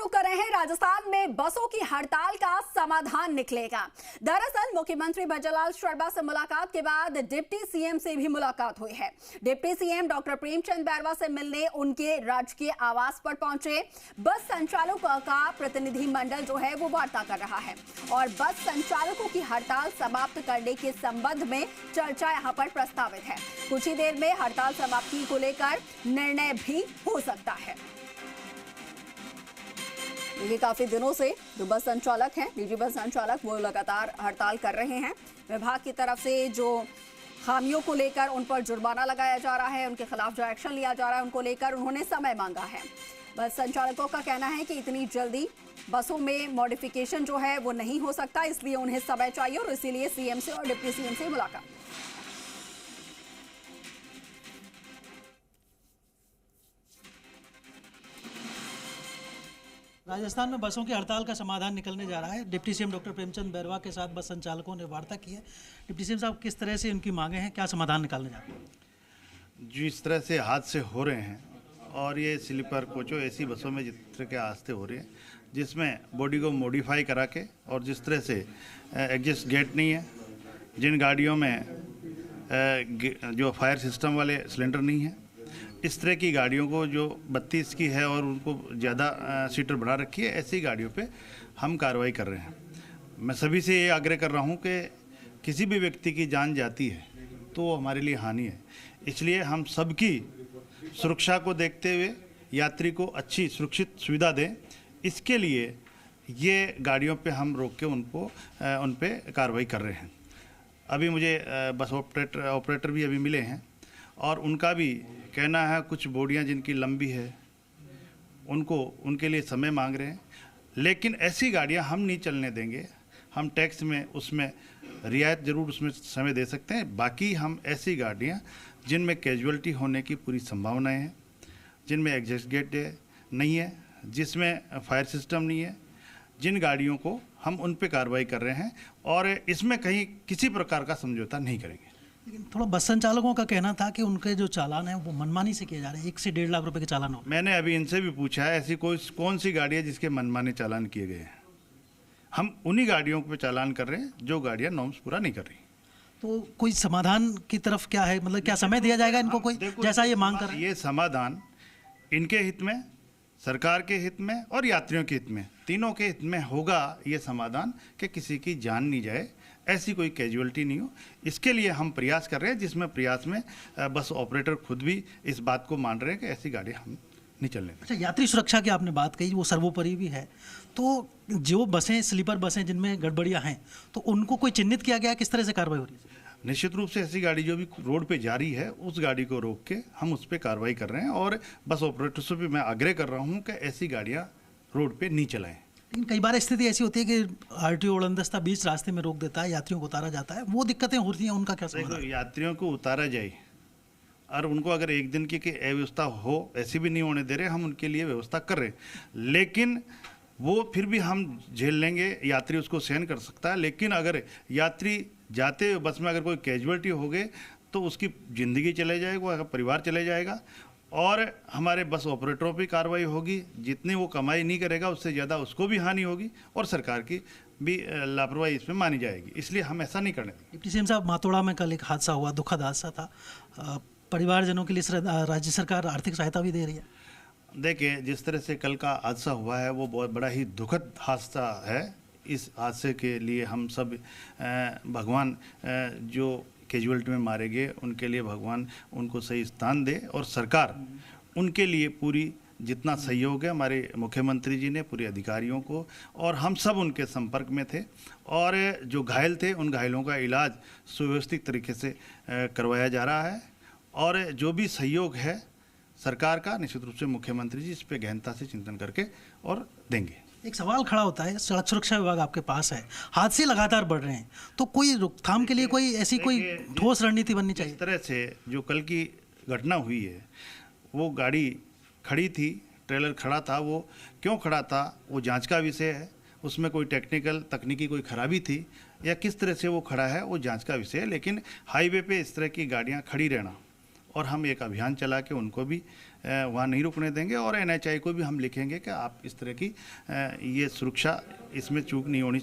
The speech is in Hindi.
रुक कर रहे हैं, राजस्थान में बसों की हड़ताल का समाधान निकलेगा। दरअसल मुख्यमंत्री बंजारालाल शर्मा से मुलाकात के बाद डिप्टी सीएम से भी मुलाकात हुई है। Deputy CM doctor Premchand Bairwa से मिलने उनके राजकीय आवास पर पहुंचे। बस संचालकों का प्रतिनिधि मंडल जो है वो वार्ता कर रहा है और बस संचालकों की हड़ताल समाप्त करने के संबंध में चर्चा यहां पर प्रस्तावित है। कुछ ही देर में हड़ताल समाप्ति को लेकर निर्णय भी हो सकता है। ये काफी दिनों से जो बस संचालक हैं, निजी बस संचालक, वो लगातार हड़ताल कर रहे हैं। विभाग की तरफ से जो खामियों को लेकर उन पर जुर्माना लगाया जा रहा है, उनके खिलाफ जो एक्शन लिया जा रहा है, उनको लेकर उन्होंने समय मांगा है। बस संचालकों का कहना है कि इतनी जल्दी बसों में मॉडिफिकेशन जो है वो नहीं हो सकता, इसलिए उन्हें समय चाहिए और इसीलिए सीएम से और डिप्टी सीएम से मुलाकात। राजस्थान में बसों की हड़ताल का समाधान निकलने जा रहा है। Deputy CM doctor Premchand Bairwa के साथ बस संचालकों ने वार्ता की है। डिप्टी सीएम साहब, किस तरह से उनकी मांगे हैं, क्या समाधान निकालने जा रहे हैं? जिस तरह से हादसे हो रहे हैं और ये स्लीपर कोचों ऐसी बसों में जिस तरह के हादसे हो रहे हैं, जिसमें बॉडी को मॉडिफाई करा के और जिस तरह से एग्जिस्ट गेट नहीं है, जिन गाड़ियों में जो फायर सिस्टम वाले सिलेंडर नहीं है, इस तरह की गाड़ियों को जो 32 की है और उनको ज़्यादा सीटर बढ़ा रखी है, ऐसी गाड़ियों पे हम कार्रवाई कर रहे हैं। मैं सभी से ये आग्रह कर रहा हूँ कि किसी भी व्यक्ति की जान जाती है तो वो हमारे लिए हानि है, इसलिए हम सबकी सुरक्षा को देखते हुए यात्री को अच्छी सुरक्षित सुविधा दें। इसके लिए ये गाड़ियों पे हम रोक के उन पे कार्रवाई कर रहे हैं। अभी मुझे बस ऑपरेटर भी अभी मिले हैं और उनका भी कहना है कुछ बोडियां जिनकी लंबी है उनके लिए समय मांग रहे हैं, लेकिन ऐसी गाड़ियां हम नहीं चलने देंगे। हम टैक्स में उसमें रियायत ज़रूर उसमें समय दे सकते हैं। बाकी हम ऐसी गाड़ियां जिनमें कैजुअलिटी होने की पूरी संभावनाएं हैं, जिनमें एग्जिस्ट गेट नहीं है, जिसमें फायर सिस्टम नहीं है, जिन गाड़ियों को हम उन पे कार्रवाई कर रहे हैं और इसमें कहीं किसी प्रकार का समझौता नहीं करेंगे। लेकिन थोड़ा बस संचालकों का कहना था कि उनके जो चालान है वो मनमानी से किए जा रहे हैं, 1 से 1.5 लाख रुपए के चालान हो। मैंने अभी इनसे भी पूछा है ऐसी कौन सी गाड़ी है जिसके मनमाने चालान किए गए हैं। हम उन्हीं गाड़ियों पे चालान कर रहे हैं जो गाड़ियां नॉर्म्स पूरा नहीं कर रही। तो कोई समाधान की तरफ क्या है, मतलब क्या समय दिया जाएगा इनको, कोई जैसा ये मांग कर रहे हैं? ये समाधान इनके हित में, सरकार के हित में और यात्रियों के हित में, तीनों के हित में होगा ये समाधान कि किसी की जान नहीं जाए, ऐसी कोई कैजुअलिटी नहीं हो। इसके लिए हम प्रयास कर रहे हैं, जिसमें प्रयास में बस ऑपरेटर खुद भी इस बात को मान रहे हैं कि ऐसी गाड़ियाँ हम नहीं चलने देंगे। अच्छा, यात्री सुरक्षा की आपने बात कही, वो सर्वोपरि भी है। तो जो बसें, स्लीपर बसें जिनमें गड़बड़ियाँ हैं, तो उनको कोई चिन्हित किया गया, किस तरह से कार्रवाई हो रही है? निश्चित रूप से ऐसी गाड़ी जो भी रोड पे जा रही है उस गाड़ी को रोक के हम उस पर कार्रवाई कर रहे हैं और बस ऑपरेटर से भी मैं आग्रह कर रहा हूँ कि ऐसी गाड़ियाँ रोड पे नहीं चलाएं। लेकिन कई बार स्थिति ऐसी होती है कि आरटीओ उड़नदस्ता बीच रास्ते में रोक देता है, यात्रियों को उतारा जाता है, वो दिक्कतें होती हैं, उनका क्या समाधान? यात्रियों को उतारा जाए और उनको अगर एक दिन की अव्यवस्था हो, ऐसी भी नहीं होने दे रहे, हम उनके लिए व्यवस्था कर रहे हैं, लेकिन वो फिर भी हम झेल लेंगे, यात्री उसको सहन कर सकता है। लेकिन अगर यात्री जाते हुए बस में अगर कोई कैजुअलिटी हो गई तो उसकी ज़िंदगी चले जाएगा, परिवार चले जाएगा और हमारे बस ऑपरेटरों पे कार्रवाई होगी। जितनी वो कमाई नहीं करेगा उससे ज़्यादा उसको भी हानि होगी और सरकार की भी लापरवाही इसमें मानी जाएगी, इसलिए हम ऐसा नहीं करने देंगे। डिप्टी सीएम साहब, मातोड़ा में कल एक हादसा हुआ, दुखद हादसा था। परिवारजनों के लिए राज्य सरकार आर्थिक सहायता भी दे रही है। देखिए, जिस तरह से कल का हादसा हुआ है वो बहुत बड़ा ही दुखद हादसा है। इस हादसे के लिए हम सब भगवान जो कैजुअलिटी में मारे गए उनके लिए भगवान उनको सही स्थान दे और सरकार उनके लिए पूरी जितना सहयोग है, हमारे मुख्यमंत्री जी ने पूरे अधिकारियों को और हम सब उनके संपर्क में थे और जो घायल थे उन घायलों का इलाज सुव्यवस्थित तरीके से करवाया जा रहा है और जो भी सहयोग है सरकार का, निश्चित रूप से मुख्यमंत्री जी इस पर गहनता से चिंतन करके और देंगे। एक सवाल खड़ा होता है, सड़क सुरक्षा विभाग आपके पास है, हादसे लगातार बढ़ रहे हैं, तो कोई रोकथाम के लिए कोई ऐसी कोई ठोस रणनीति बननी चाहिए? इस तरह से जो कल की घटना हुई है, वो गाड़ी खड़ी थी, ट्रेलर खड़ा था, वो क्यों खड़ा था वो जांच का विषय है। उसमें कोई तकनीकी कोई खराबी थी या किस तरह से वो खड़ा है वो जांच का विषय है। लेकिन हाईवे पे इस तरह की गाड़ियाँ खड़ी रहना और हम एक अभियान चला के उनको भी वहाँ नहीं रुकने देंगे और NHAI को भी हम लिखेंगे कि आप इस तरह की ये सुरक्षा इसमें चूक नहीं होनी